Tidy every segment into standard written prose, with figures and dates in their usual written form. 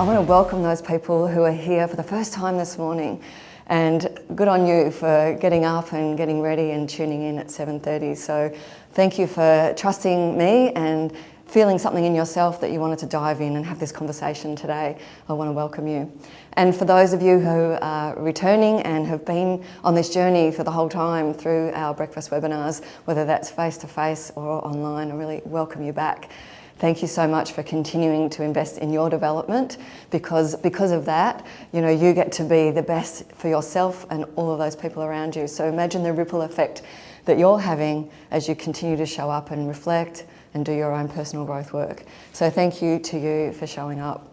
I want to welcome those people who are here for the first time this morning, and good on you for getting up and getting ready and tuning in at 7:30. So thank you for trusting me and feeling something in yourself that you wanted to dive in and have this conversation today. I want to welcome you. And for those of you who are returning and have been on this journey for the whole time through our breakfast webinars, whether that's face-to-face or online, I really welcome you back. Thank you so much for continuing to invest in your development, because of that, you get to be the best for yourself and all of those people around you. So imagine the ripple effect that you're having as you continue to show up and reflect and do your own personal growth work. So thank you to you for showing up.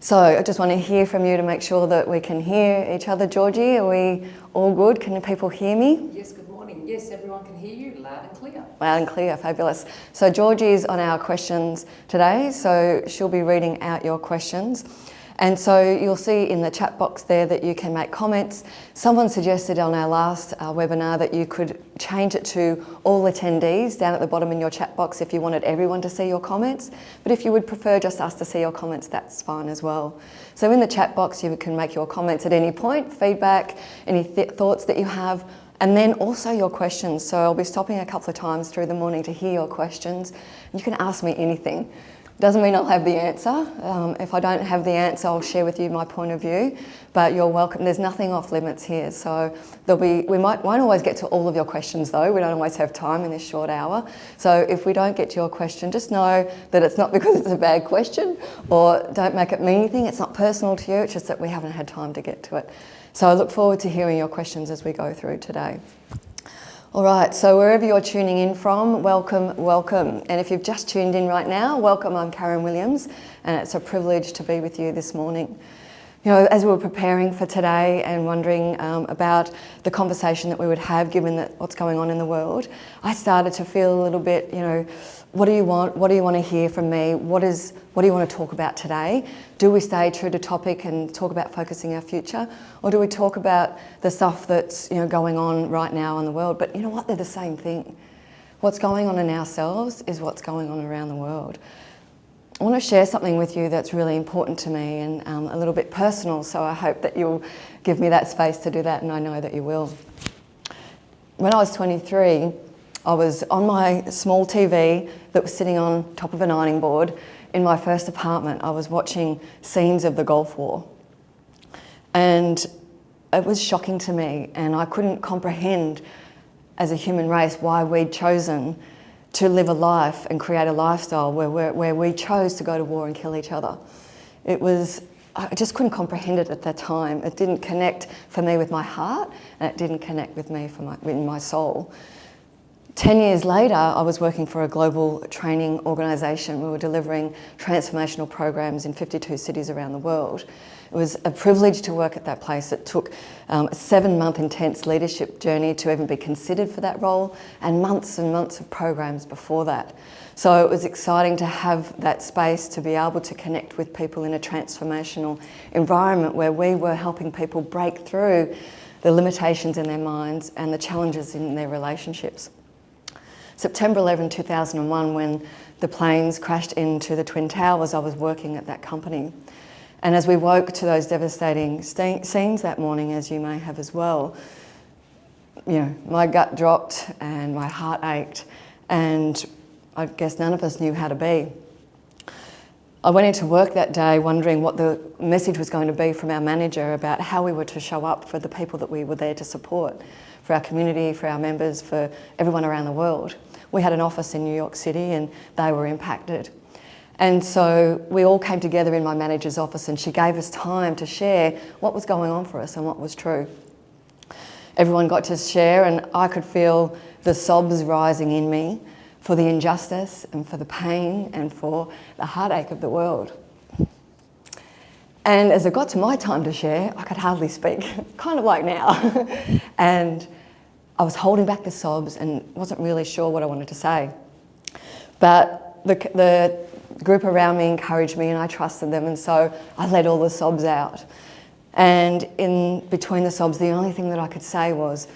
So I just want to hear from you to make sure that we can hear each other. Georgie, are we all good? Can people hear me? Yes, good morning. Yes, everyone can hear you loud and clear. Loud and clear, fabulous. So Georgie's on our questions today, so she'll be reading out your questions. And so you'll see in the chat box there that you can make comments. Someone suggested on our last webinar that you could change it to all attendees down at the bottom in your chat box if you wanted everyone to see your comments. But if you would prefer just us to see your comments, that's fine as well. So in the chat box, you can make your comments at any point, feedback, any thoughts that you have, and then also your questions. So I'll be stopping a couple of times through the morning to hear your questions. You can ask me anything. Doesn't mean I'll have the answer. If I don't have the answer, I'll share with you my point of view, but you're welcome. There's nothing off limits here. So we won't always get to all of your questions though. We don't always have time in this short hour. So if we don't get to your question, just know that it's not because it's a bad question, or don't make it mean anything. It's not personal to you, it's just that we haven't had time to get to it. So I look forward to hearing your questions as we go through today. All right, so wherever you're tuning in from, welcome, welcome. And if you've just tuned in right now, welcome, I'm Karen Williams, and it's a privilege to be with you this morning. As we were preparing for today and wondering about the conversation that we would have given that what's going on in the world, I started to feel a little bit, what do you want? What do you want to hear from me? What do you want to talk about today? Do we stay true to topic and talk about focusing our future? Or do we talk about the stuff that's going on right now in the world? But you know what? They're the same thing. What's going on in ourselves is what's going on around the world. I want to share something with you that's really important to me and a little bit personal, so I hope that you'll give me that space to do that, and I know that you will. When I was 23, I was on my small TV that was sitting on top of an ironing board in my first apartment. I was watching scenes of the Gulf War, and it was shocking to me, and I couldn't comprehend as a human race why we'd chosen to live a life and create a lifestyle where we chose to go to war and kill each other. I just couldn't comprehend it at that time. It didn't connect for me with my heart, and it didn't connect with me in my soul. 10 years later, I was working for a global training organisation. We were delivering transformational programs in 52 cities around the world. It was a privilege to work at that place. It took a 7-month intense leadership journey to even be considered for that role, and months of programs before that. So it was exciting to have that space to be able to connect with people in a transformational environment where we were helping people break through the limitations in their minds and the challenges in their relationships. September 11, 2001, when the planes crashed into the Twin Towers, I was working at that company. And as we woke to those devastating scenes that morning, as you may have as well, my gut dropped and my heart ached, and I guess none of us knew how to be. I went into work that day wondering what the message was going to be from our manager about how we were to show up for the people that we were there to support, for our community, for our members, for everyone around the world. We had an office in New York City and they were impacted. And so we all came together in my manager's office, and she gave us time to share what was going on for us and what was true. Everyone got to share, and I could feel the sobs rising in me for the injustice and for the pain and for the heartache of the world. And as it got to my time to share, I could hardly speak, kind of like now. And I was holding back the sobs and wasn't really sure what I wanted to say. But the group around me encouraged me, and I trusted them, and so I let all the sobs out. And in between the sobs, the only thing that I could say was,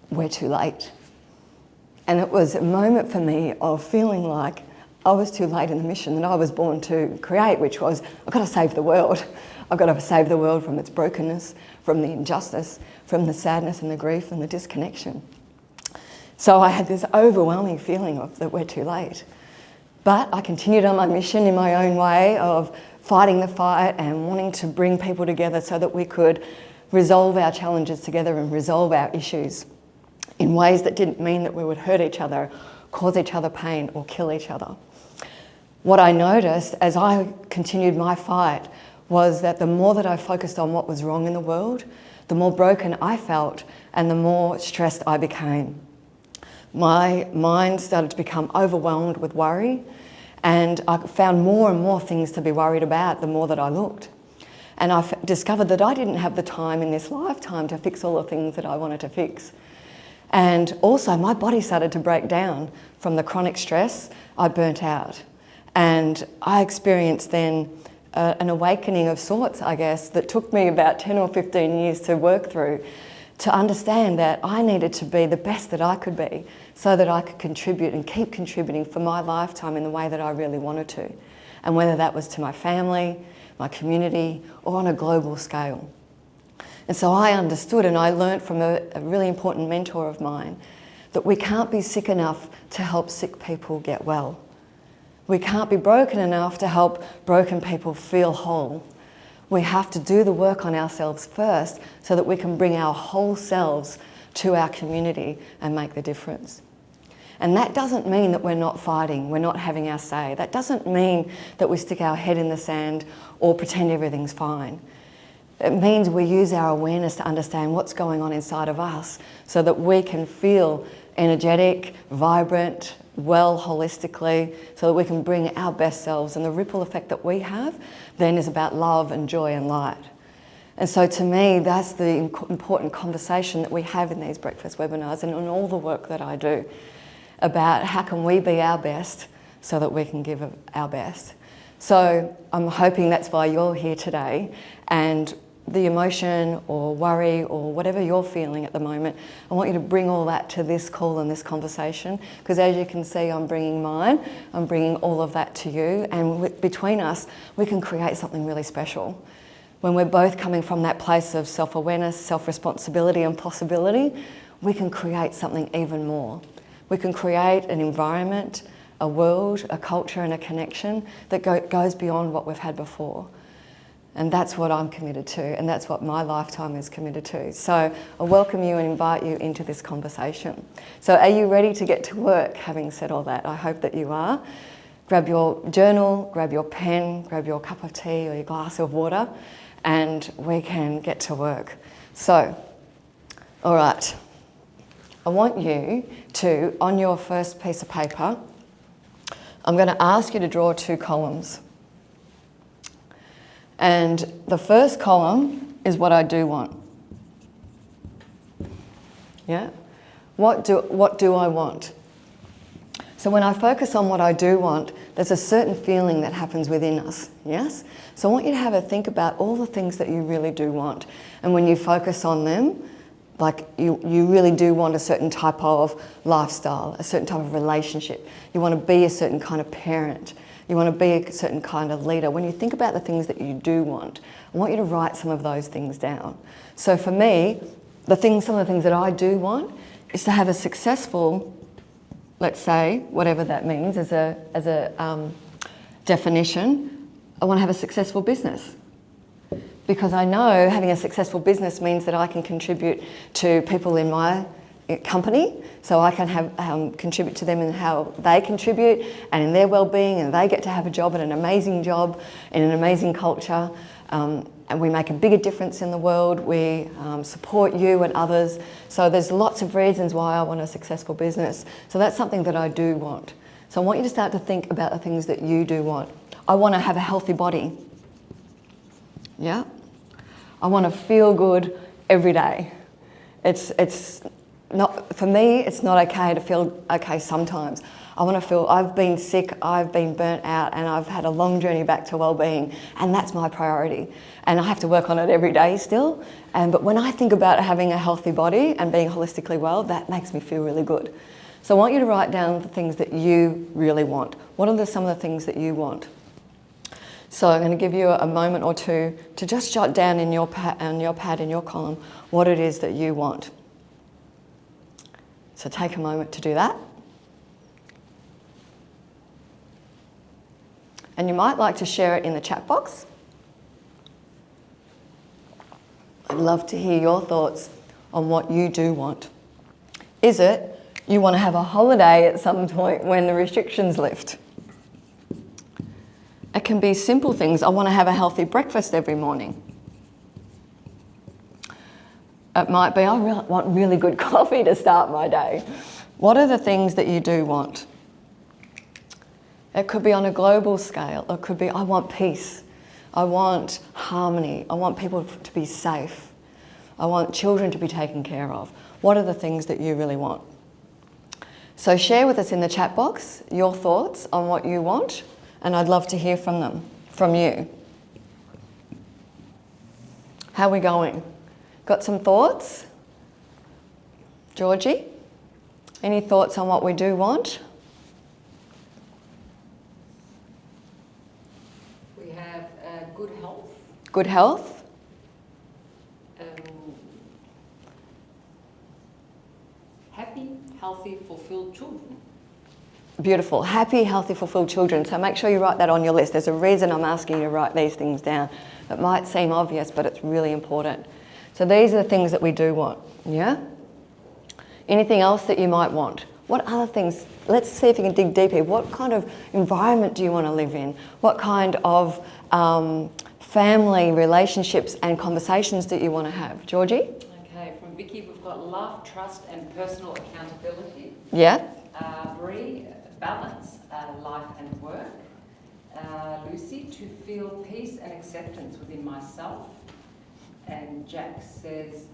"We're too late." And it was a moment for me of feeling like I was too late in the mission that I was born to create, which was, I've got to save the world. I've got to save the world from its brokenness, from the injustice, from the sadness and the grief and the disconnection. So I had this overwhelming feeling of that we're too late. But I continued on my mission in my own way of fighting the fight and wanting to bring people together so that we could resolve our challenges together and resolve our issues in ways that didn't mean that we would hurt each other, cause each other pain or kill each other. What I noticed as I continued my fight was that the more that I focused on what was wrong in the world, the more broken I felt and the more stressed I became. My mind started to become overwhelmed with worry, and I found more and more things to be worried about the more that I looked. And I discovered that I didn't have the time in this lifetime to fix all the things that I wanted to fix. And also my body started to break down from the chronic stress. I burnt out. And I experienced then an awakening of sorts, I guess, that took me about 10 or 15 years to work through, to understand that I needed to be the best that I could be so that I could contribute and keep contributing for my lifetime in the way that I really wanted to. And whether that was to my family, my community, or on a global scale. And so I understood, and I learnt from a really important mentor of mine, that we can't be sick enough to help sick people get well. We can't be broken enough to help broken people feel whole. We have to do the work on ourselves first so that we can bring our whole selves to our community and make the difference. And that doesn't mean that we're not fighting, we're not having our say. That doesn't mean that we stick our head in the sand or pretend everything's fine. It means we use our awareness to understand what's going on inside of us so that we can feel energetic, vibrant, well holistically, so that we can bring our best selves. And the ripple effect that we have then is about love and joy and light. And so to me, that's the important conversation that we have in these breakfast webinars and in all the work that I do, about how can we be our best so that we can give our best. So I'm hoping that's why you're here today, and the emotion or worry or whatever you're feeling at the moment, I want you to bring all that to this call and this conversation, because as you can see, I'm bringing mine, I'm bringing all of that to you, and between us, we can create something really special. When we're both coming from that place of self-awareness, self-responsibility and possibility, we can create something even more. We can create an environment, a world, a culture and a connection that goes beyond what we've had before. And that's what I'm committed to, and that's what my lifetime is committed to. So I welcome you and invite you into this conversation. So are you ready to get to work, having said all that? I hope that you are. Grab your journal, grab your pen, grab your cup of tea or your glass of water, and we can get to work. So, all right. I want you to, on your first piece of paper, I'm going to ask you to draw 2 columns. And the first column is what I do want. Yeah? What do I want? So when I focus on what I do want, there's a certain feeling that happens within us, yes? So I want you to have a think about all the things that you really do want. And when you focus on them, like you really do want a certain type of lifestyle, a certain type of relationship. You want to be a certain kind of parent. You want to be a certain kind of leader. When you think about the things that you do want, I want you to write some of those things down. So for me, some of the things that I do want is to have a successful, let's say, whatever that means as a definition, I want to have a successful business. Because I know having a successful business means that I can contribute to people in my company, so I can have contribute to them in how they contribute and in their well-being, and they get to have a job and an amazing job in an amazing culture, and we make a bigger difference in the world. We support you and others. So there's lots of reasons why I want a successful business. So that's something that I do want. So I want you to start to think about the things that you do want. I want to have a healthy body. Yeah? I want to feel good every day. It's not, for me, it's not okay to feel okay sometimes. I want to feel, I've been sick, I've been burnt out, and I've had a long journey back to well-being, and that's my priority. And I have to work on it every day still. But when I think about having a healthy body and being holistically well, that makes me feel really good. So I want you to write down the things that you really want. What are some of the things that you want? So I'm going to give you a moment or two to just jot down in your pad, in your column, what it is that you want. So take a moment to do that. And you might like to share it in the chat box. I'd love to hear your thoughts on what you do want. Is it you want to have a holiday at some point when the restrictions lift? It can be simple things. I want to have a healthy breakfast every morning. It might be, I want really good coffee to start my day. What are the things that you do want? It could be on a global scale. It could be, I want peace. I want harmony. I want people to be safe. I want children to be taken care of. What are the things that you really want? So share with us in the chat box your thoughts on what you want, and I'd love to hear from you. How are we going? Got some thoughts? Georgie? Any thoughts on what we do want? We have good health. Good health? Happy, healthy, fulfilled children. Beautiful. Happy, healthy, fulfilled children. So make sure you write that on your list. There's a reason I'm asking you to write these things down. It might seem obvious, but it's really important. So these are the things that we do want, yeah? Anything else that you might want? What other things? Let's see if you can dig deeper. What kind of environment do you want to live in? What kind of family relationships and conversations that you want to have? Georgie? Okay, from Vicky, we've got love, trust and personal accountability. Yeah? Bree, balance, life and work. Lucy, to feel peace and acceptance within myself. And Jack says,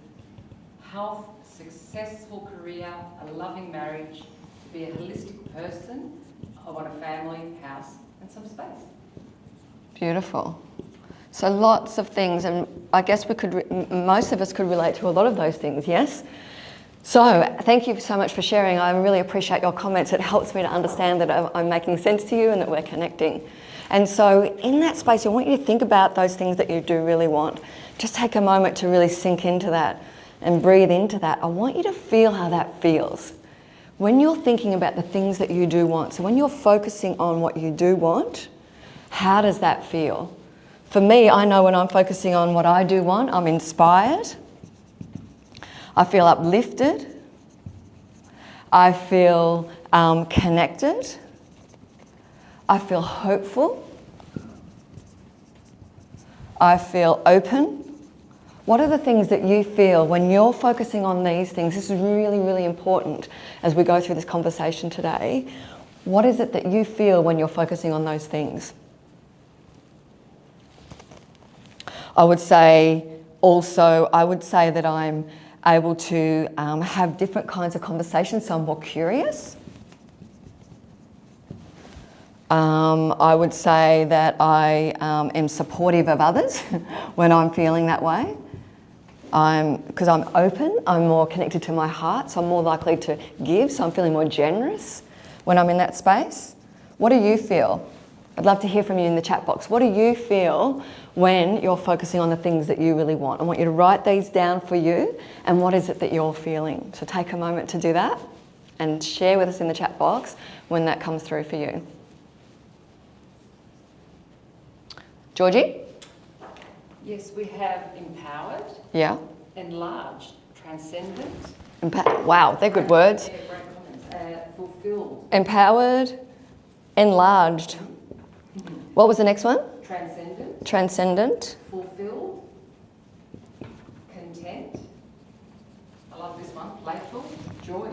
health, successful career, a loving marriage, to be a holistic person. I want a family, house and some space. Beautiful. So lots of things, and I guess most of us could relate to a lot of those things, yes? So thank you so much for sharing. I really appreciate your comments. It helps me to understand that I'm making sense to you and that we're connecting. And so in that space, I want you to think about those things that you do really want. Just take a moment to really sink into that and breathe into that. I want you to feel how that feels. When you're thinking about the things that you do want, so when you're focusing on what you do want, how does that feel? For me, I know when I'm focusing on what I do want, I'm inspired. I feel uplifted. I feel connected. I feel hopeful. I feel open. What are the things that you feel when you're focusing on these things? This is really, really important as we go through this conversation today. What is it that you feel when you're focusing on those things? I would say that I'm able to have different kinds of conversations, so I'm more curious. I would say that I am supportive of others when I'm feeling that way. Because I'm open, I'm more connected to my heart, so I'm more likely to give, so I'm feeling more generous when I'm in that space. What do you feel? I'd love to hear from you in the chat box. What do you feel when you're focusing on the things that you really want? I want you to write these down for you, and what is it that you're feeling? So take a moment to do that and share with us in the chat box when that comes through for you. Georgie? Yes, we have empowered, Yeah. enlarged, transcendent. Wow, they're good words. Yeah, great comments. Fulfilled. Empowered, enlarged. What was the next one? Transcendent. Transcendent. Fulfilled. Content. I love this one. Playful. Joy.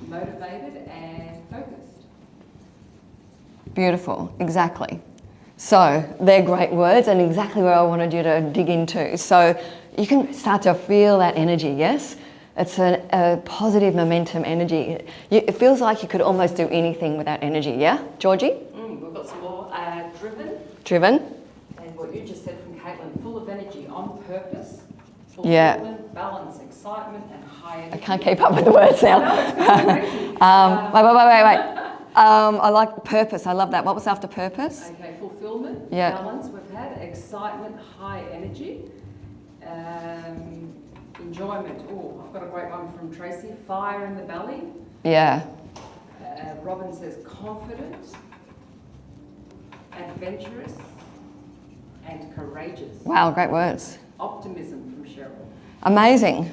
Motivated and focused. Beautiful, exactly. So they're great words and exactly where I wanted you to dig into. So you can start to feel that energy, yes? It's a positive momentum energy. It feels like you could almost do anything with that energy, yeah? Georgie? We've got some more. Driven. Driven. And what you just said from Caitlin, full of energy, on purpose, Yeah. fulfillment, balance, excitement and high energy. I can't keep up with the words now. Wait. I like purpose. I love that. What was after purpose? Okay, fulfillment, Yeah. balance we've had, excitement, high energy, enjoyment. Oh, I've got a great one from Tracy, fire in the belly. Yeah. Robin says confident, adventurous, and courageous. Wow, great words. Optimism from Cheryl. Amazing.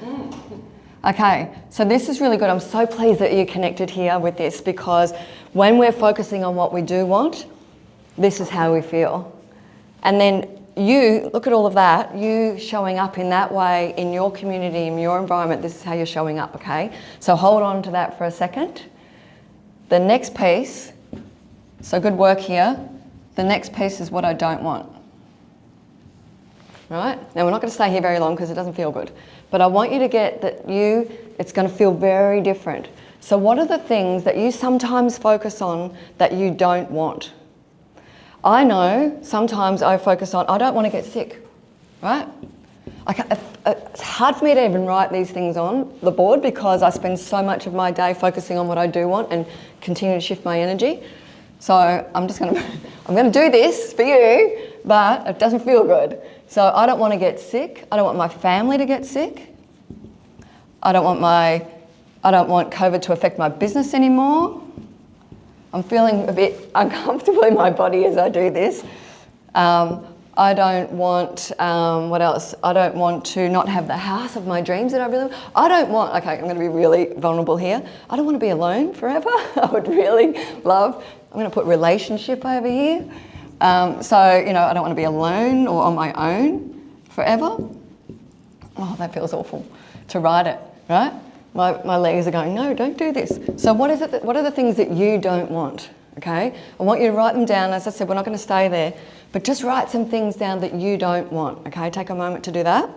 Okay, so this is really good. I'm so pleased that you connected here with this, because when we're focusing on what we do want, this is how we feel. And then you, look at all of that, you showing up in that way in your community, in your environment, this is how you're showing up, okay? So hold on to that for a second. The next piece, so good work here. The next piece is what I don't want. Right? Now we're not going to stay here very long because it doesn't feel good. But I want you to get that it's going to feel very different. So what are the things that you sometimes focus on that you don't want? I know sometimes I focus on, I don't want to get sick, right? It's hard for me to even write these things on the board because I spend so much of my day focusing on what I do want and continue to shift my energy. So I'm going to do this for you, but it doesn't feel good. So I don't want to get sick. I don't want my family to get sick. I don't want COVID to affect my business anymore. I'm feeling a bit uncomfortable in my body as I do this. I don't want, what else? I don't want to not have the house of my dreams that I really want. Okay, I'm going to be really vulnerable here. I don't want to be alone forever. I would really love, I'm going to put relationship over here. So, I don't want to be alone or on my own forever. Oh, that feels awful to write it, right? My legs are going, no, don't do this. So what are the things that you don't want, okay? I want you to write them down. As I said, we're not going to stay there, but just write some things down that you don't want, okay? Take a moment to do that.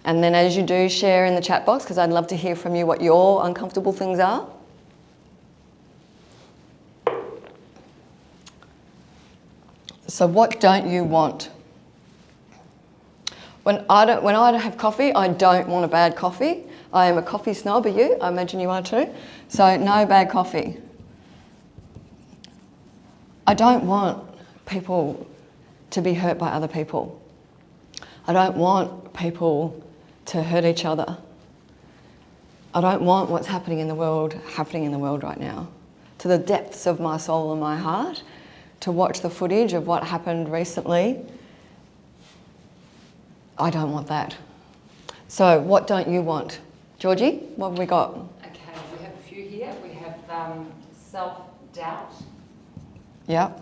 And then as you do, share in the chat box, because I'd love to hear from you what your uncomfortable things are. So what don't you want? When I have coffee, I don't want a bad coffee. I am a coffee snob, are you? I imagine you are too. So no bad coffee. I don't want people to be hurt by other people. I don't want people to hurt each other. I don't want what's happening in the world right now. To the depths of my soul and my heart, to watch the footage of what happened recently, I don't want that. So what don't you want? Georgie, what have we got? Okay, we have a few here. We have self-doubt. Yeah.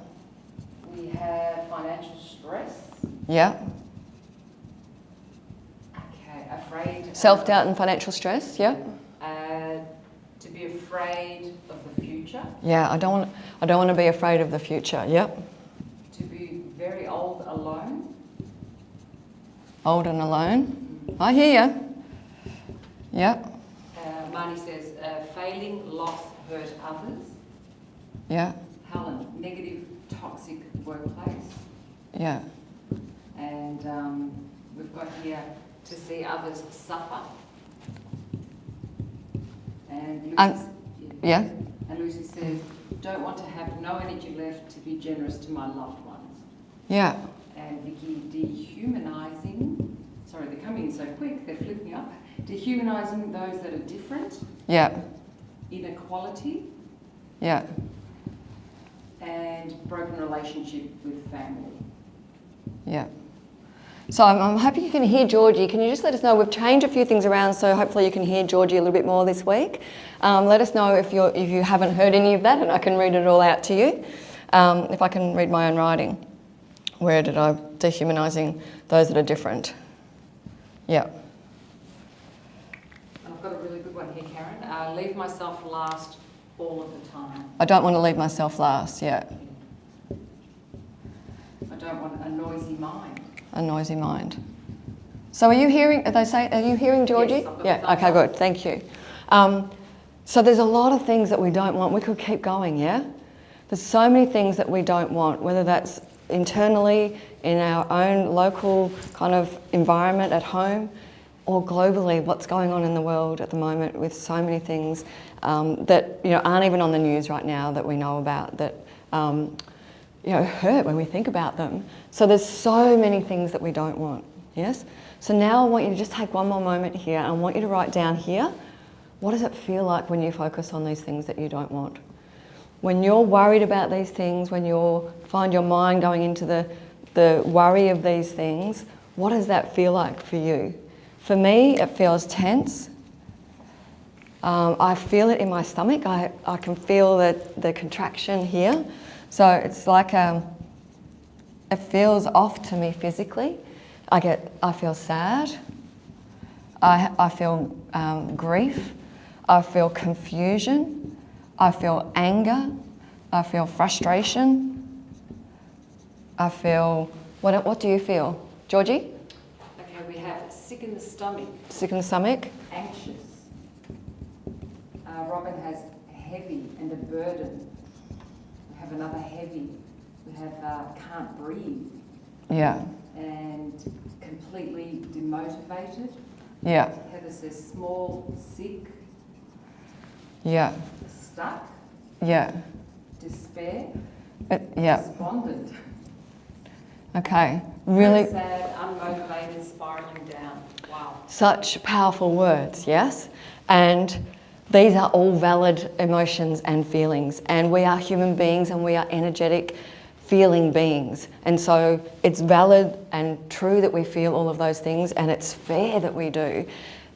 We have financial stress. Yeah. Okay, afraid. Self-doubt and financial stress, yeah. To be afraid of the future. Yeah, I don't want to be afraid of the future, yep. To be very old alone. Old and alone. I hear you. Yep. Marnie says, failing, loss, hurt others. Yeah. Helen, negative, toxic workplace. Yeah. And we've got here to see others suffer. And Lucy, yeah. And Lucy says, don't want to have no energy left to be generous to my loved ones. Yeah. And Vicky, dehumanising. Sorry, they're coming in so quick, they're flipping up. Dehumanising those that are different. Yeah. Inequality. Yeah. And broken relationship with family. Yeah. So I'm happy you can hear Georgie. Can you just let us know? We've changed a few things around, so hopefully you can hear Georgie a little bit more this week. Let us know if you haven't heard any of that, and I can read it all out to you. If I can read my own writing. Where did I? Dehumanising those that are different. Yeah. And I've got a really good one here, Karen. Leave myself last all of the time. I don't want to leave myself last, yeah. I don't want a noisy mind. A noisy mind. So are you hearing Georgie? Yes, I've got Yeah, okay, good, thank you. So there's a lot of things that we don't want. We could keep going, yeah? There's so many things that we don't want, whether that's internally in our own local kind of environment at home, or globally, what's going on in the world at the moment with so many things that aren't even on the news right now that we know about, that hurt when we think about them. So there's so many things that we don't want, yes? So now I want you to just take one more moment here, and I want you to write down here, what does it feel like when you focus on these things that you don't want? When you're worried about these things, when you find your mind going into the worry of these things, what does that feel like for you? For me, it feels tense. I feel it in my stomach. I can feel the contraction here. So it's like it feels off to me physically. I feel sad. I feel grief. I feel confusion. I feel anger. I feel frustration. I feel, what do you feel? Georgie? Okay, we have sick in the stomach. Sick in the stomach. Anxious. Robin has heavy and a burden. We have another heavy. We have can't breathe. Yeah. And completely demotivated. Yeah. Heather says small, sick. Yeah. Stuck. Yeah. Despair. Yeah. Despondent. Okay. Really sad, unmotivated, spiraling down. Wow. Such powerful words, yes? And these are all valid emotions and feelings. And we are human beings and we are energetic feeling beings. And so it's valid and true that we feel all of those things, and it's fair that we do.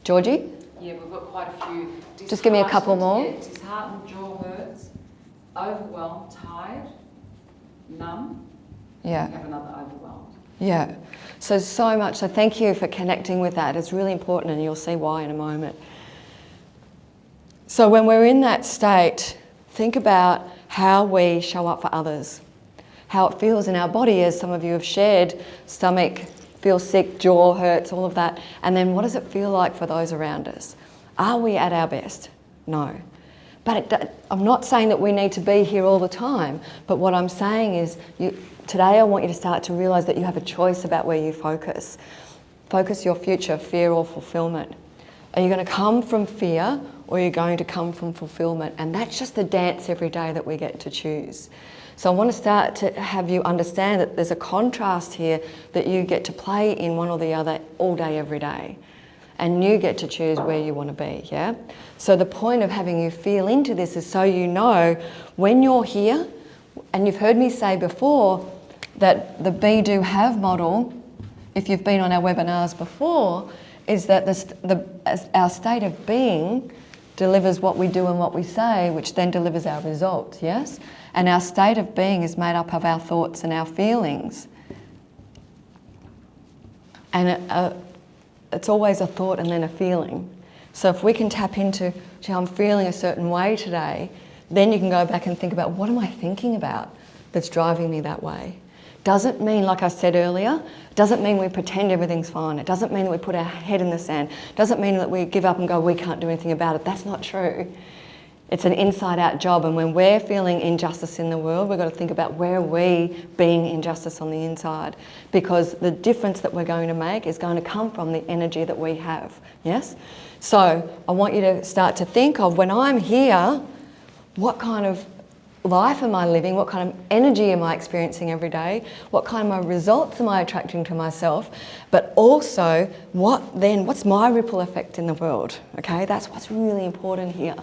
Georgie? Yeah, we've got quite a few. Just give me a couple more. Yeah, disheartened, jaw hurts, overwhelmed, tired, numb. Yeah. We have another overwhelmed. Yeah. So much. So thank you for connecting with that. It's really important, and you'll see why in a moment. So when we're in that state, think about how we show up for others, how it feels in our body, as some of you have shared, stomach, feel sick, jaw hurts, all of that. And then what does it feel like for those around us? Are we at our best? No. But I'm not saying that we need to be here all the time, but what I'm saying is today I want you to start to realise that you have a choice about where you focus. Focus your future, fear or fulfilment. Are you going to come from fear, or are you going to come from fulfilment? And that's just the dance every day that we get to choose. So I want to start to have you understand that there's a contrast here that you get to play in one or the other all day, every day. And you get to choose where you want to be, yeah? So the point of having you feel into this is so you know when you're here, and you've heard me say before that the Be, Do, Have model, if you've been on our webinars before, is that our state of being delivers what we do and what we say, which then delivers our results, yes? And our state of being is made up of our thoughts and our feelings. And it's always a thought and then a feeling. So if we can tap into, gee, I'm feeling a certain way today, then you can go back and think about, what am I thinking about that's driving me that way? Doesn't mean, like I said earlier, doesn't mean we pretend everything's fine. It doesn't mean that we put our head in the sand. Doesn't mean that we give up and go, we can't do anything about it. That's not true. It's an inside-out job, and when we're feeling injustice in the world, we've got to think about where are we being injustice on the inside, because the difference that we're going to make is going to come from the energy that we have, yes? So I want you to start to think of, when I'm here, what kind of life am I living? What kind of energy am I experiencing every day? What kind of results am I attracting to myself? But also, what's my ripple effect in the world? Okay, that's what's really important here.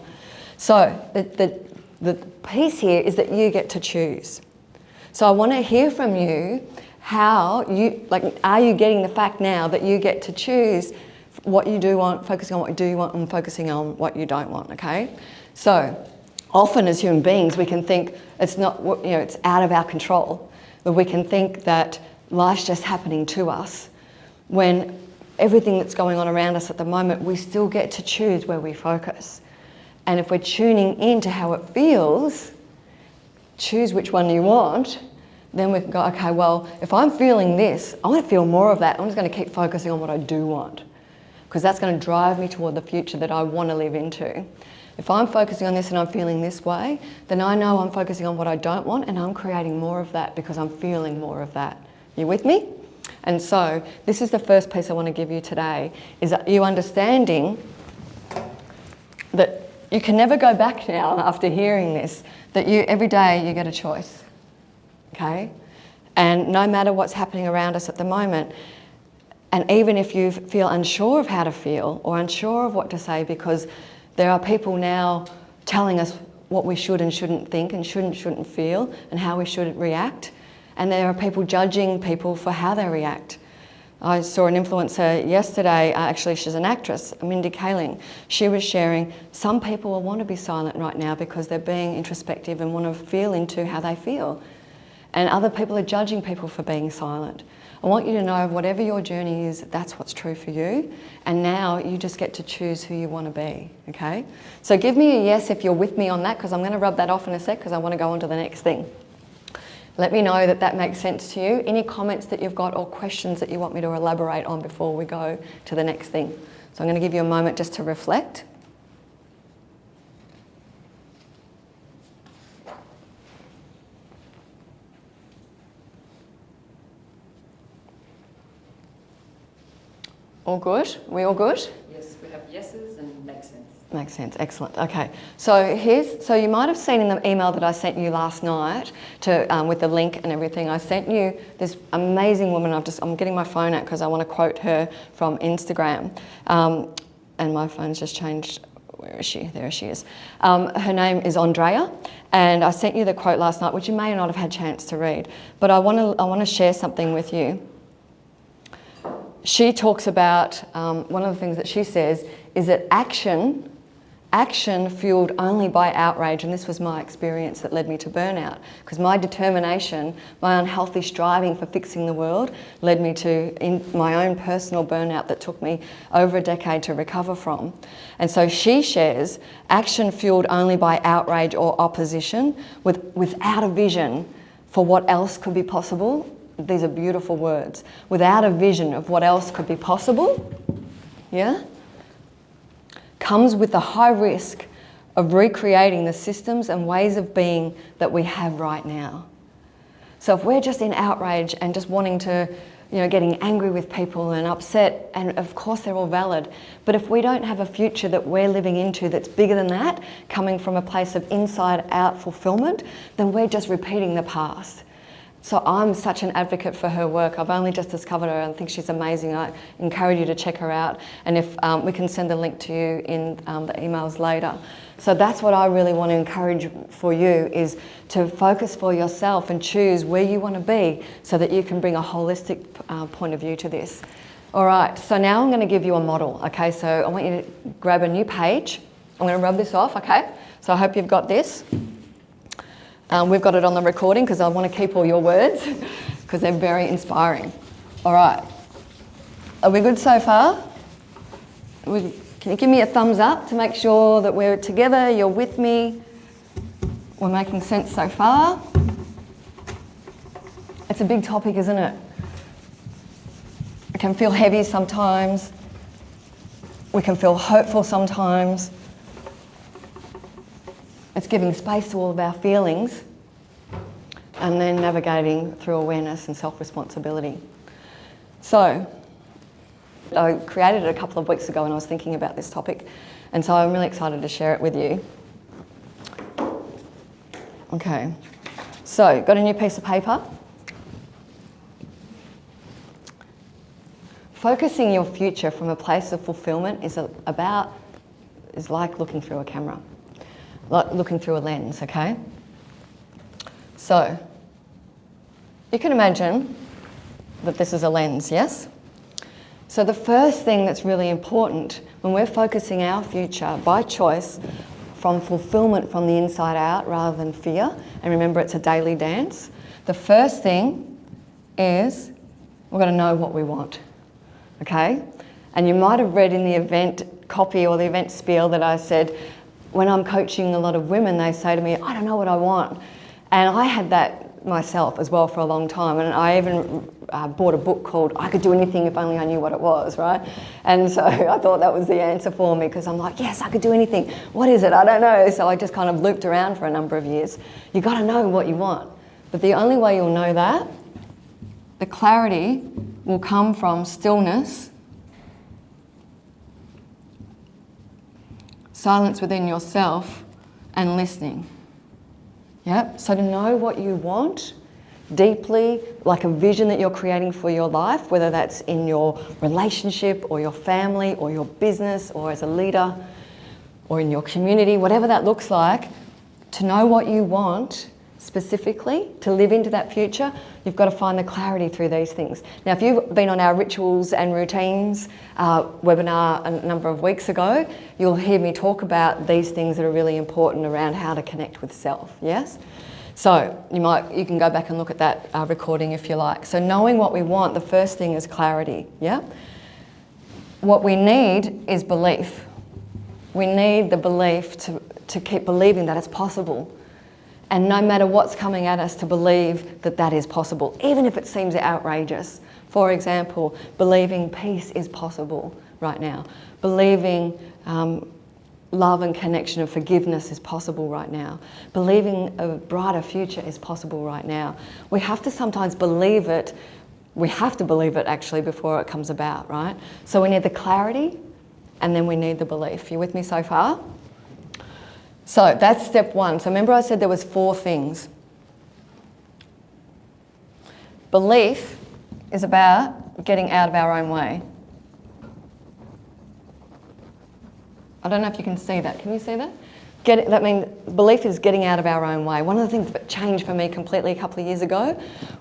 So the piece here is that you get to choose. So I want to hear from you how you, are you getting the fact now that you get to choose what you do want, focusing on what you do want, and focusing on what you don't want, okay? So often as human beings, we can think it's not, it's out of our control. But we can think that life's just happening to us, when everything that's going on around us at the moment, we still get to choose where we focus. And if we're tuning into how it feels, choose which one you want, then we can go, okay, well, if I'm feeling this, I want to feel more of that. I'm just going to keep focusing on what I do want, because that's going to drive me toward the future that I want to live into. If I'm focusing on this and I'm feeling this way, then I know I'm focusing on what I don't want, and I'm creating more of that because I'm feeling more of that. You with me? And so this is the first piece I want to give you today, is that you understanding that you can never go back now after hearing this, that every day you get a choice, okay? And no matter what's happening around us at the moment, and even if you feel unsure of how to feel or unsure of what to say, because there are people now telling us what we should and shouldn't think and shouldn't feel and how we should react. And there are people judging people for how they react. I saw an influencer yesterday, actually she's an actress, Mindy Kaling. She was sharing, some people will want to be silent right now because they're being introspective and want to feel into how they feel. And other people are judging people for being silent. I want you to know whatever your journey is, that's what's true for you. And now you just get to choose who you want to be, okay? So give me a yes if you're with me on that, because I'm going to rub that off in a sec because I want to go on to the next thing. Let me know that that makes sense to you. Any comments that you've got or questions that you want me to elaborate on before we go to the next thing. So I'm going to give you a moment just to reflect. All good? We all good? Yes, we have yeses and makes sense. Makes sense. Excellent. Okay. So so you might have seen in the email that I sent you last night with the link and everything. I sent you this amazing woman. I'm getting my phone out because I want to quote her from Instagram, and my phone's just changed. Where is she? There she is. Her name is Andrea, and I sent you the quote last night, which you may not have had a chance to read. But I want to share something with you. She talks about one of the things that she says is that action fueled only by outrage, and this was my experience that led me to burnout, because my determination, my unhealthy striving for fixing the world led me to my own personal burnout that took me over a decade to recover from. And so she shares action fueled only by outrage or opposition without a vision for what else could be possible. These are beautiful words. Without a vision of what else could be possible, yeah? Comes with the high risk of recreating the systems and ways of being that we have right now. So if we're just in outrage and just wanting to, getting angry with people and upset, and of course they're all valid, but if we don't have a future that we're living into that's bigger than that, coming from a place of inside out fulfillment, then we're just repeating the past. So I'm such an advocate for her work. I've only just discovered her and I think she's amazing. I encourage you to check her out. And if we can send the link to you in the emails later. So that's what I really want to encourage for you, is to focus for yourself and choose where you want to be so that you can bring a holistic point of view to this. All right, so now I'm going to give you a model, okay? So I want you to grab a new page. I'm going to rub this off, okay? So I hope you've got this. We've got it on the recording because I want to keep all your words because they're very inspiring. All right. Are we good so far? Can you give me a thumbs up to make sure that we're together, you're with me, we're making sense so far? It's a big topic, isn't it? It can feel heavy sometimes. We can feel hopeful sometimes. It's giving space to all of our feelings and then navigating through awareness and self-responsibility. So, I created it a couple of weeks ago when I was thinking about this topic, and so I'm really excited to share it with you. Okay, so got a new piece of paper. Focusing your future from a place of fulfillment is like looking through a camera. Like looking through a lens, okay? So, you can imagine that this is a lens, yes? So the first thing that's really important when we're focusing our future by choice from fulfillment from the inside out rather than fear, and remember it's a daily dance, the first thing is we've got to know what we want, okay? And you might have read in the event copy or the event spiel that I said, when I'm coaching a lot of women, they say to me, I don't know what I want. And I had that myself as well for a long time. And I even bought a book called I Could Do Anything If Only I Knew What It Was, right? And so I thought that was the answer for me because I'm like, yes, I could do anything. What is it? I don't know. So I just kind of looped around for a number of years. You got to know what you want. But the only way you'll know that, the clarity will come from stillness, silence within yourself, and listening. Yep. So to know what you want deeply, like a vision that you're creating for your life, whether that's in your relationship or your family or your business or as a leader or in your community, whatever that looks like, to know what you want specifically, to live into that future, you've got to find the clarity through these things. Now, if you've been on our rituals and routines webinar a number of weeks ago, you'll hear me talk about these things that are really important around how to connect with self, yes? So you can go back and look at that recording if you like. So knowing what we want, the first thing is clarity, yeah? What we need is belief. We need the belief to keep believing that it's possible. And no matter what's coming at us, to believe that that is possible, even if it seems outrageous. For example, believing peace is possible right now. Believing love and connection and forgiveness is possible right now. Believing a brighter future is possible right now. We have to sometimes believe it. We have to believe it actually before it comes about, right? So we need the clarity and then we need the belief. You with me so far? So that's step one. So remember I said there was 4 things. Belief is about getting out of our own way. I don't know if you can see that. Can you see that? That means belief is getting out of our own way. One of the things that changed for me completely a couple of years ago,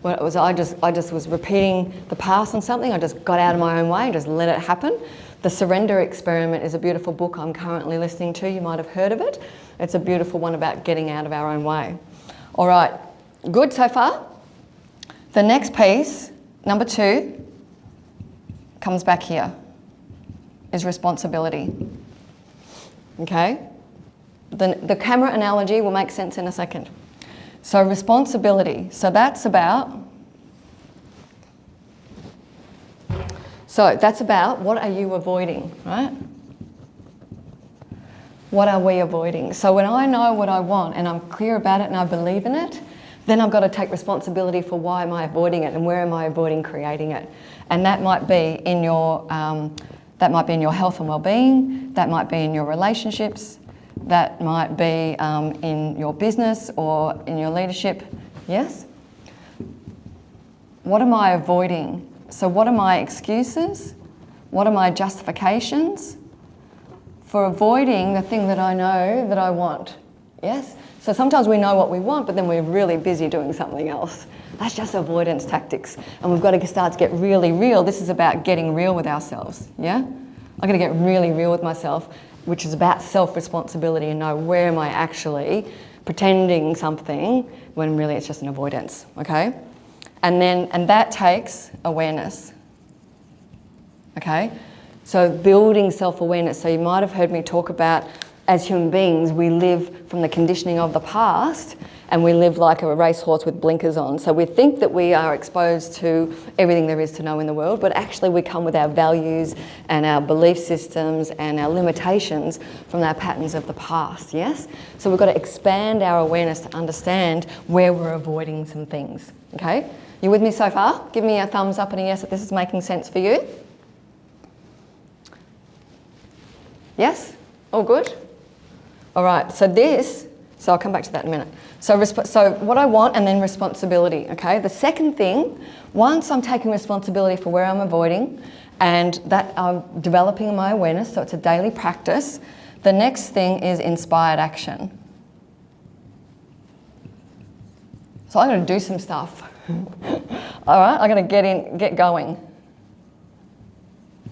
when it was I just was repeating the past on something. I just got out of my own way and just let it happen. The Surrender Experiment is a beautiful book I'm currently listening to. You might have heard of it. It's a beautiful one about getting out of our own way. All right, good so far? The next piece, number 2, comes back here, is responsibility. Okay? The camera analogy will make sense in a second. So responsibility, so that's about what are you avoiding, right? What are we avoiding? So when I know what I want and I'm clear about it and I believe in it, then I've got to take responsibility for why am I avoiding it and where am I avoiding creating it. And that might be in your health and well-being, that might be in your relationships, that might be in your business or in your leadership, yes? What am I avoiding? So what are my excuses? What are my justifications for avoiding the thing that I know that I want? Yes? So sometimes we know what we want, but then we're really busy doing something else. That's just avoidance tactics. And we've got to start to get really real. This is about getting real with ourselves, yeah? I've got to get really real with myself, which is about self-responsibility and know where am I actually pretending something when really it's just an avoidance, okay? And that takes awareness, okay? So building self-awareness. So you might have heard me talk about, as human beings, we live from the conditioning of the past and we live like a racehorse with blinkers on. So we think that we are exposed to everything there is to know in the world, but actually we come with our values and our belief systems and our limitations from our patterns of the past, yes? So we've got to expand our awareness to understand where we're avoiding some things, okay? You with me so far? Give me a thumbs up and a yes if this is making sense for you. Yes? All good? All right, so I'll come back to that in a minute. So what I want and then responsibility, okay? The second thing, once I'm taking responsibility for where I'm avoiding and that I'm developing my awareness, so it's a daily practice, the next thing is inspired action. So I'm going to do some stuff. All right, I'm going to get going.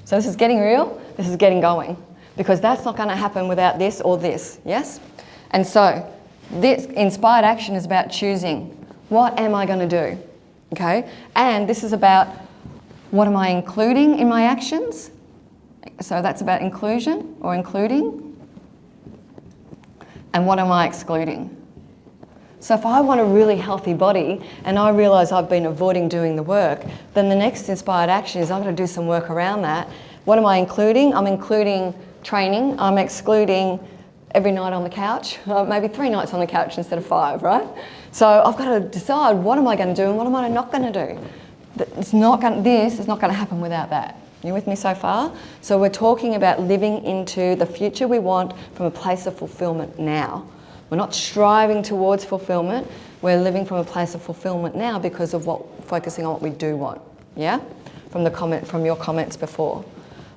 So this is getting real, this is getting going. Because that's not going to happen without this or this, yes? And so this inspired action is about choosing. What am I going to do? Okay? And this is about what am I including in my actions? So that's about inclusion or including. And what am I excluding? So if I want a really healthy body and I realise I've been avoiding doing the work, then the next inspired action is I'm going to do some work around that. What am I including? I'm including training. I'm excluding every night on the couch, maybe 3 nights on the couch instead of 5, right? So I've got to decide what am I going to do and what am I not going to do. This is not going to happen without that. You with me so far? So we're talking about living into the future we want from a place of fulfillment now. We're not striving towards fulfillment. We're living from a place of fulfillment now because of focusing on what we do want. Yeah? From your comments before.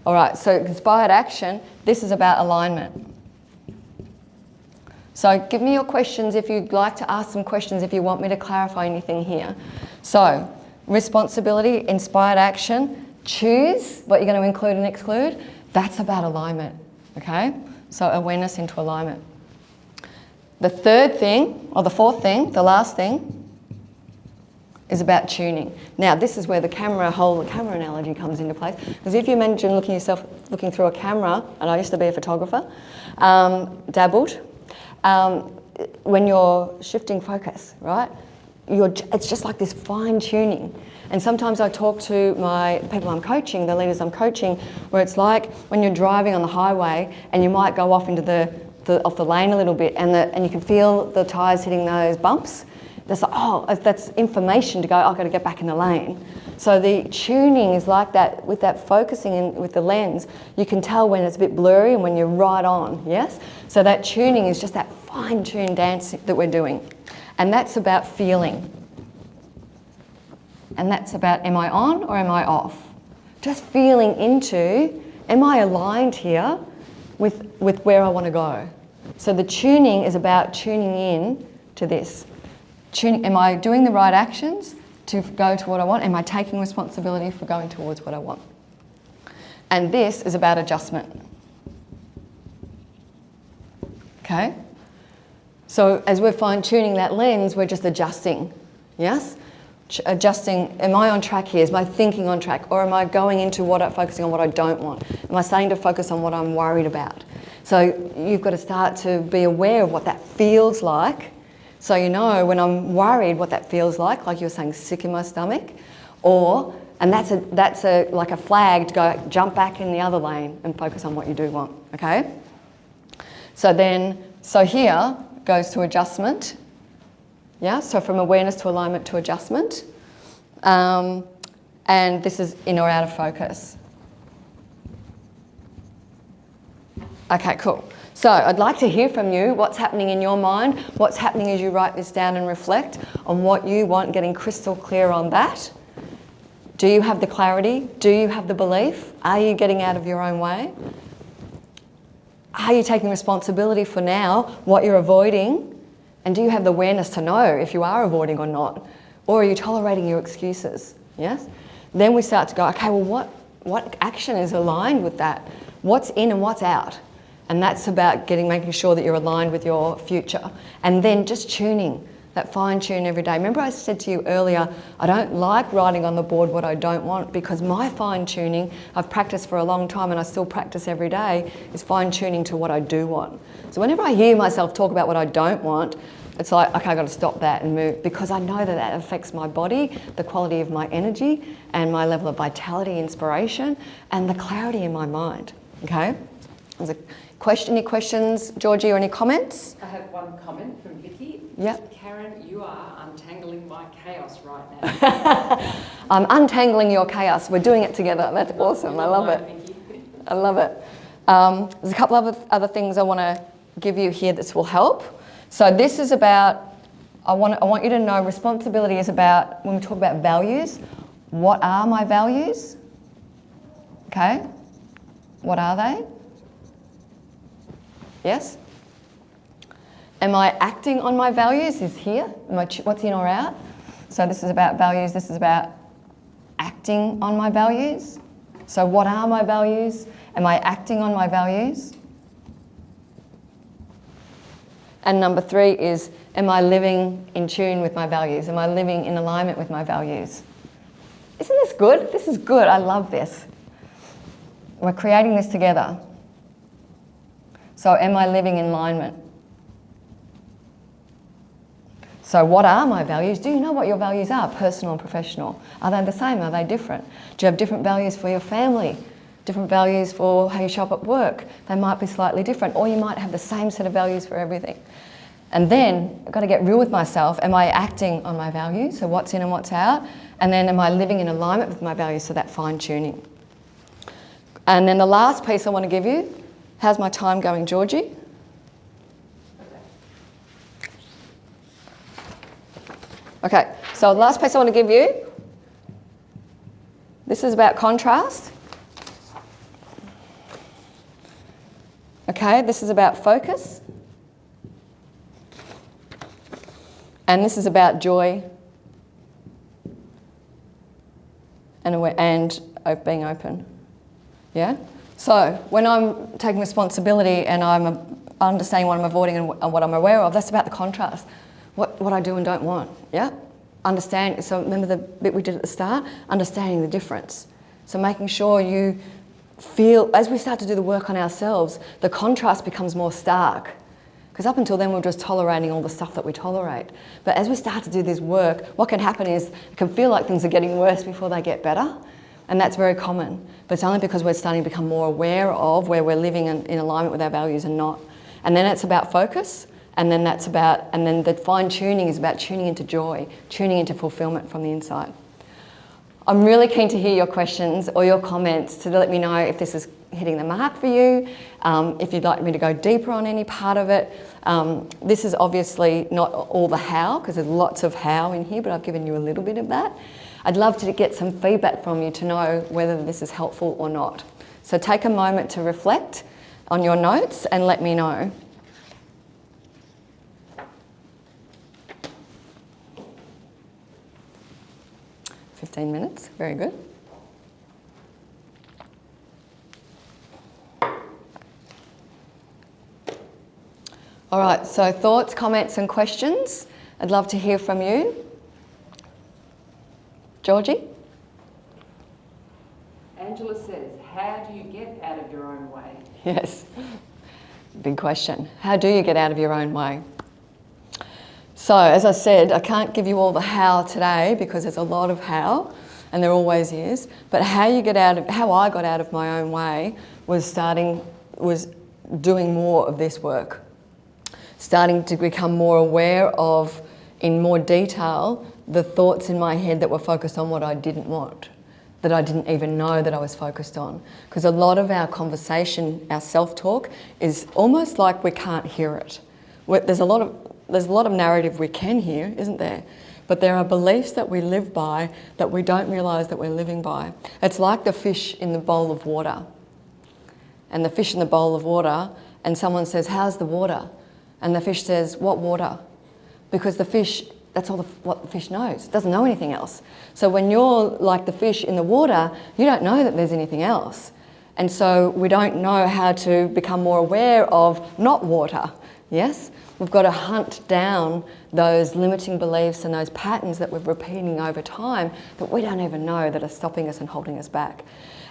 All right, so inspired action, this is about alignment. So give me your questions if you'd like to ask some questions, if you want me to clarify anything here. So, responsibility, inspired action, choose what you're going to include and exclude. That's about alignment, okay? So awareness into alignment. The third thing, or the fourth thing, the last thing, is about tuning. Now, this is where the camera analogy comes into place. Because if you imagine looking through a camera, and I used to be a photographer, dabbled, when you're shifting focus, right? It's just like this fine tuning. And sometimes I talk to my people I'm coaching, the leaders I'm coaching, where it's like when you're driving on the highway and you might go off into off the lane a little bit, and you can feel the tyres hitting those bumps. That's like, that's information to go, I've got to get back in the lane. So the tuning is like that, with that focusing in with the lens, you can tell when it's a bit blurry and when you're right on, yes? So that tuning is just that fine-tuned dance that we're doing. And that's about feeling. And that's about, am I on or am I off? Just feeling into, am I aligned here with where I want to go? So the tuning is about tuning in to this. Am I doing the right actions to go to what I want? Am I taking responsibility for going towards what I want? And this is about adjustment. Okay? So as we're fine-tuning that lens, we're just adjusting, yes? Adjusting, am I on track here? Is my thinking on track? Or am I going into focusing on what I don't want? Am I starting to focus on what I'm worried about? So you've got to start to be aware of what that feels like. So you know when I'm worried what that feels like you were saying, sick in my stomach, and that's like a flag to go jump back in the other lane and focus on what you do want, okay? So here goes to adjustment, yeah? So from awareness to alignment to adjustment, and this is in or out of focus. Okay, cool. So I'd like to hear from you what's happening in your mind, what's happening as you write this down and reflect on what you want, getting crystal clear on that. Do you have the clarity? Do you have the belief? Are you getting out of your own way? Are you taking responsibility for now, what you're avoiding? And do you have the awareness to know if you are avoiding or not? Or are you tolerating your excuses? Yes? Then we start to go, okay, well, what action is aligned with that? What's in and what's out? And that's about making sure that you're aligned with your future. And then just tuning, that fine tune every day. Remember I said to you earlier, I don't like writing on the board what I don't want, because my fine tuning, I've practiced for a long time and I still practice every day, is fine tuning to what I do want. So whenever I hear myself talk about what I don't want, it's like, okay, I've got to stop that and move, because I know that affects my body, the quality of my energy and my level of vitality, inspiration, and the clarity in my mind, okay? There's a question, any questions, Georgie, or any comments? I have one comment from Vicky. Yep. Karen, you are untangling my chaos right now. I'm untangling your chaos. We're doing it together. That's awesome. I love it. I love it. There's a couple of other things I want to give you here that will help. So this is about, I want you to know responsibility is about, when we talk about values, what are my values? Okay? What are they? Yes? Am I acting on my values? Is here. What's in or out? So this is about values. This is about acting on my values. So what are my values? Am I acting on my values? And number 3 is, am I living in tune with my values? Am I living in alignment with my values? Isn't this good? This is good. I love this. We're creating this together. So am I living in alignment? So what are my values? Do you know what your values are, personal and professional? Are they the same? Are they different? Do you have different values for your family? Different values for how you show up at work? They might be slightly different, or you might have the same set of values for everything. And then I've got to get real with myself. Am I acting on my values? So what's in and what's out? And then am I living in alignment with my values? So that fine tuning. And then the last piece I want to give you, how's my time going, Georgie? Okay, so the last piece I want to give you, this is about contrast. Okay, this is about focus. And this is about joy and being open. Yeah? So when I'm taking responsibility and I'm understanding what I'm avoiding and what I'm aware of, that's about the contrast. What I do and don't want. Yeah? Understand. So remember the bit we did at the start? Understanding the difference. So making sure you feel, as we start to do the work on ourselves, the contrast becomes more stark. Because up until then, we're just tolerating all the stuff that we tolerate. But as we start to do this work, what can happen is it can feel like things are getting worse before they get better. And that's very common. But it's only because we're starting to become more aware of where we're living in alignment with our values and not. And then it's about focus. And then the fine tuning is about tuning into joy, tuning into fulfillment from the inside. I'm really keen to hear your questions or your comments to let me know if this is hitting the mark for you, if you'd like me to go deeper on any part of it. This is obviously not all the how, because there's lots of how in here, but I've given you a little bit of that. I'd love to get some feedback from you to know whether this is helpful or not. So take a moment to reflect on your notes and let me know. "15 minutes, very good. All right, so thoughts, comments and questions. I'd love to hear from you. Georgie? Angela says, how do you get out of your own way? Yes, big question. How do you get out of your own way? So, as I said, I can't give you all the how today because there's a lot of how, and there always is. But how I got out of my own way was doing more of this work. Starting to become more aware of, in more detail, the thoughts in my head that were focused on what I didn't want, that I didn't even know that I was focused on. Because a lot of our conversation, our self-talk, is almost like we can't hear it. There's a lot of narrative we can hear, isn't there? But there are beliefs that we live by that we don't realise that we're living by. It's like the fish in the bowl of water. And the fish in the bowl of water, and someone says, "How's the water?" And the fish says, "What water?" Because the fish, that's all what the fish knows. It doesn't know anything else. So when you're like the fish in the water, you don't know that there's anything else. And so we don't know how to become more aware of not water, yes? We've got to hunt down those limiting beliefs and those patterns that we're repeating over time that we don't even know that are stopping us and holding us back.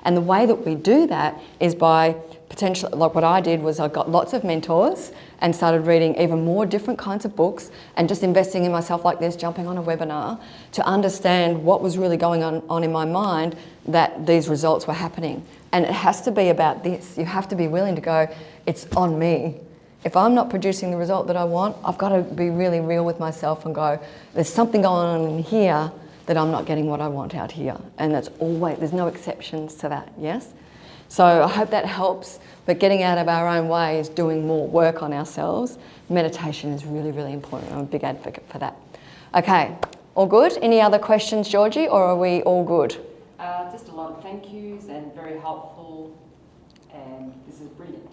And the way that we do that is by potentially, like what I did was I got lots of mentors and started reading even more different kinds of books and just investing in myself like this, jumping on a webinar to understand what was really going on in my mind that these results were happening. And it has to be about this. You have to be willing to go, it's on me. If I'm not producing the result that I want, I've got to be really real with myself and go, there's something going on in here that I'm not getting what I want out here. And that's always, there's no exceptions to that, yes? So I hope that helps, but getting out of our own way is doing more work on ourselves. Meditation is really, really important. I'm a big advocate for that. Okay, all good? Any other questions, Georgie, or are we all good? Just a lot of thank yous and very helpful, and this is brilliant.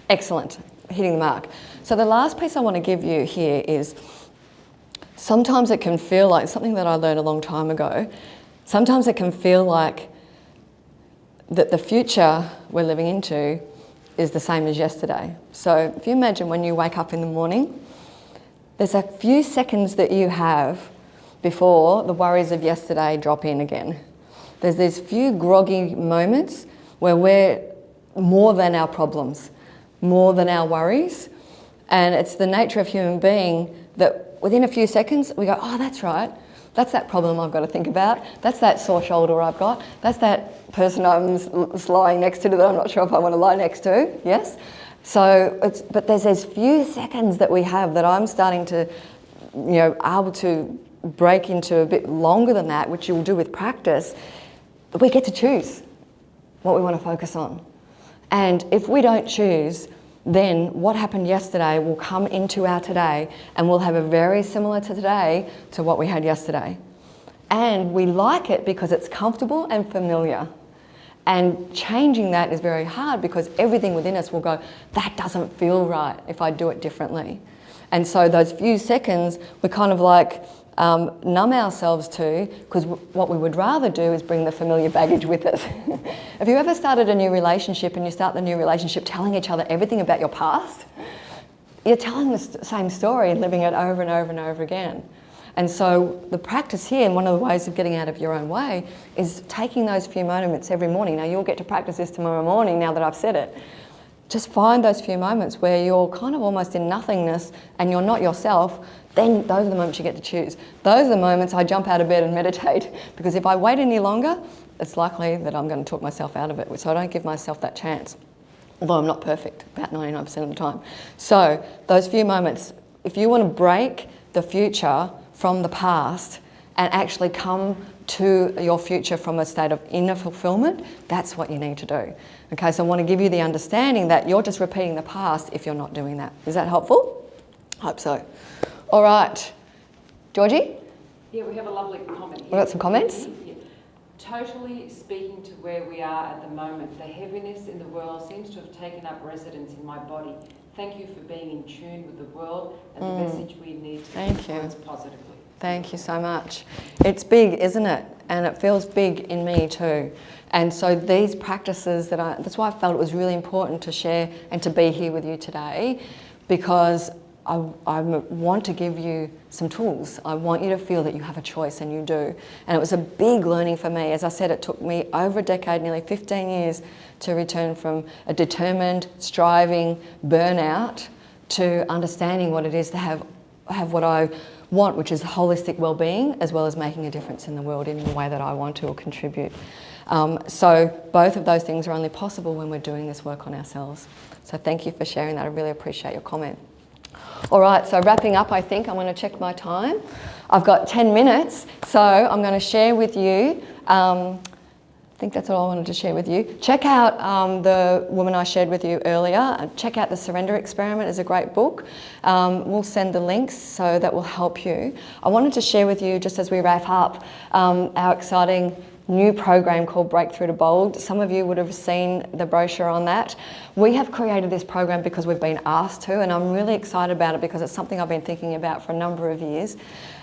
Excellent, hitting the mark. So the last piece I want to give you here is sometimes it can feel like something that I learned a long time ago. Sometimes it can feel like that the future we're living into is the same as yesterday. So if you imagine when you wake up in the morning, there's a few seconds that you have before the worries of yesterday drop in again. There's these few groggy moments where we're more than our problems, more than our worries. And it's the nature of human being that within a few seconds we go, oh, that's right. That's that problem I've got to think about. That's that sore shoulder I've got. That's that person I'm lying next to that I'm not sure if I want to lie next to, yes? So, but there's these few seconds that we have that I'm starting to, able to break into a bit longer than that, which you'll do with practice, we get to choose what we want to focus on. And if we don't choose, then what happened yesterday will come into our today, and we'll have a very similar to today to what we had yesterday. And we like it because it's comfortable and familiar. And changing that is very hard because everything within us will go, that doesn't feel right if I do it differently. And so those few seconds, we kind of like numb ourselves to, because what we would rather do is bring the familiar baggage with us. Have you ever started a new relationship and you start the new relationship telling each other everything about your past? You're telling the same story and living it over and over and over again. And so the practice here, and one of the ways of getting out of your own way, is taking those few moments every morning. Now you'll get to practice this tomorrow morning now that I've said it. Just find those few moments where you're kind of almost in nothingness and you're not yourself. Then those are the moments you get to choose. Those are the moments I jump out of bed and meditate, because if I wait any longer, it's likely that I'm going to talk myself out of it. So I don't give myself that chance, although I'm not perfect about 99% of the time. So those few moments, if you want to break the future from the past and actually come to your future from a state of inner fulfillment, that's what you need to do. Okay, so I want to give you the understanding that you're just repeating the past if you're not doing that. Is that helpful? Hope so. All right, Georgie? Yeah, we have a lovely comment here. We've got some comments? Yeah. Totally speaking to where we are at the moment, the heaviness in the world seems to have taken up residence in my body. Thank you for being in tune with the world and the message we need to influence positively. Thank you so much. It's big, isn't it? And it feels big in me too. And so these practices that's why I felt it was really important to share and to be here with you today, because I want to give you some tools. I want you to feel that you have a choice, and you do. And it was a big learning for me. As I said, it took me over a decade, nearly 15 years, to return from a determined, striving burnout to understanding what it is to have what I want, which is holistic well-being, as well as making a difference in the world in the way that I want to or contribute. So both of those things are only possible when we're doing this work on ourselves. So thank you for sharing that. I really appreciate your comment. All right, so wrapping up, I think I'm going to check my time. I've got 10 minutes, so I'm going to share with you, I think that's all I wanted to share with you. Check out the woman I shared with you earlier. Check out The Surrender Experiment. It's a great book. We'll send the links, so that will help you. I wanted to share with you, just as we wrap up, our exciting new program called Breakthrough to Bold. Some of you would have seen the brochure on that. We have created this program because we've been asked to, and I'm really excited about it because it's something I've been thinking about for a number of years.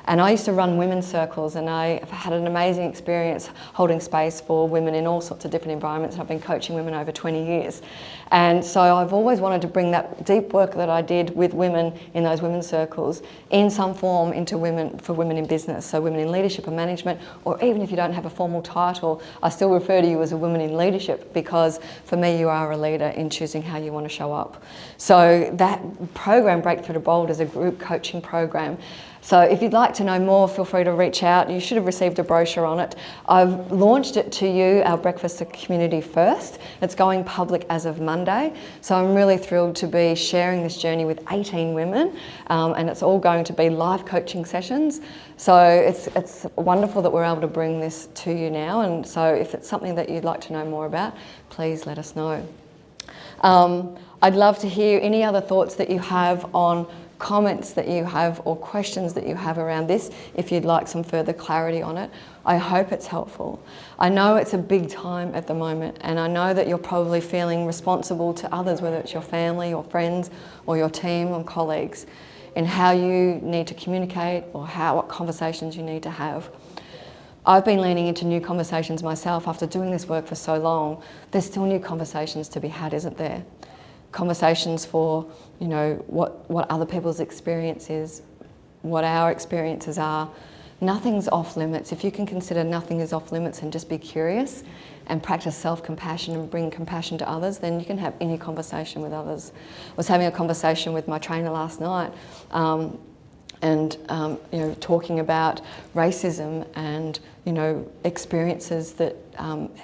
And I used to run women's circles, and I've had an amazing experience holding space for women in all sorts of different environments. And I've been coaching women over 20 years. And so I've always wanted to bring that deep work that I did with women in those women's circles in some form into for women in business. So women in leadership and management, or even if you don't have a formal title, I still refer to you as a woman in leadership, because for me, you are a leader in choosing how you want to show up. So that program, Breakthrough to Bold, is a group coaching program. So if you'd like to know more, feel free to reach out. You should have received a brochure on it. I've launched it to you, our breakfast community first. It's going public as of Monday. So I'm really thrilled to be sharing this journey with 18 women, and it's all going to be live coaching sessions. So it's wonderful that we're able to bring this to you now. And so if it's something that you'd like to know more about, please let us know. I'd love to hear any other thoughts that you have on comments that you have or questions that you have around this, if you'd like some further clarity on it. I hope it's helpful. I know it's a big time at the moment, and I know that you're probably feeling responsible to others, whether it's your family or friends or your team or colleagues, in how you need to communicate or what conversations you need to have. I've been leaning into new conversations myself after doing this work for so long. There's still new conversations to be had, isn't there? Conversations for, what other people's experience is, what our experiences are. Nothing's off limits. If you can consider nothing is off limits and just be curious and practice self-compassion and bring compassion to others, then you can have any conversation with others. I was having a conversation with my trainer last night, talking about racism and experiences that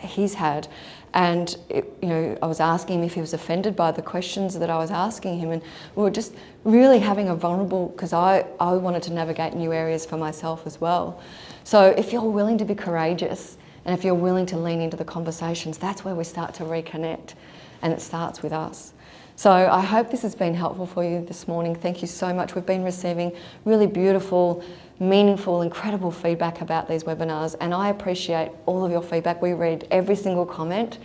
he's had. And I was asking him if he was offended by the questions that I was asking him, and we were just really having a vulnerable, because I wanted to navigate new areas for myself as well. So if you're willing to be courageous, and if you're willing to lean into the conversations, that's where we start to reconnect, and it starts with us. So I hope this has been helpful for you this morning. Thank you so much. We've been receiving really beautiful, meaningful, incredible feedback about these webinars, and I appreciate all of your feedback. We read every single comment.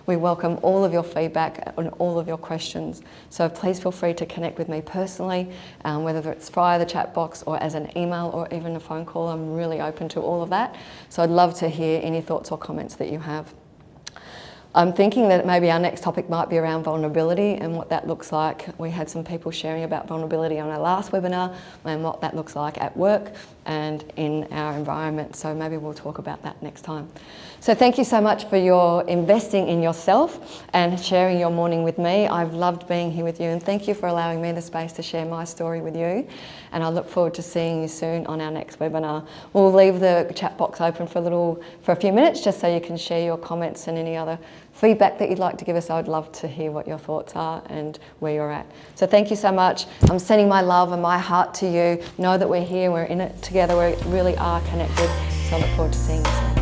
We welcome all of your feedback and all of your questions. So please feel free to connect with me personally, whether it's via the chat box or as an email or even a phone call. I'm really open to all of that. So I'd love to hear any thoughts or comments that you have. I'm thinking that maybe our next topic might be around vulnerability and what that looks like. We had some people sharing about vulnerability on our last webinar and what that looks like at work and in our environment. So maybe we'll talk about that next time. So thank you so much for your investing in yourself and sharing your morning with me. I've loved being here with you, and thank you for allowing me the space to share my story with you. And I look forward to seeing you soon on our next webinar. We'll leave the chat box open for a few minutes just so you can share your comments and any other feedback that you'd like to give us. I would love to hear what your thoughts are and where you're at. So thank you so much. I'm sending my love and my heart to you. Know that we're here, we're in it together, we really are connected. So I look forward to seeing you soon.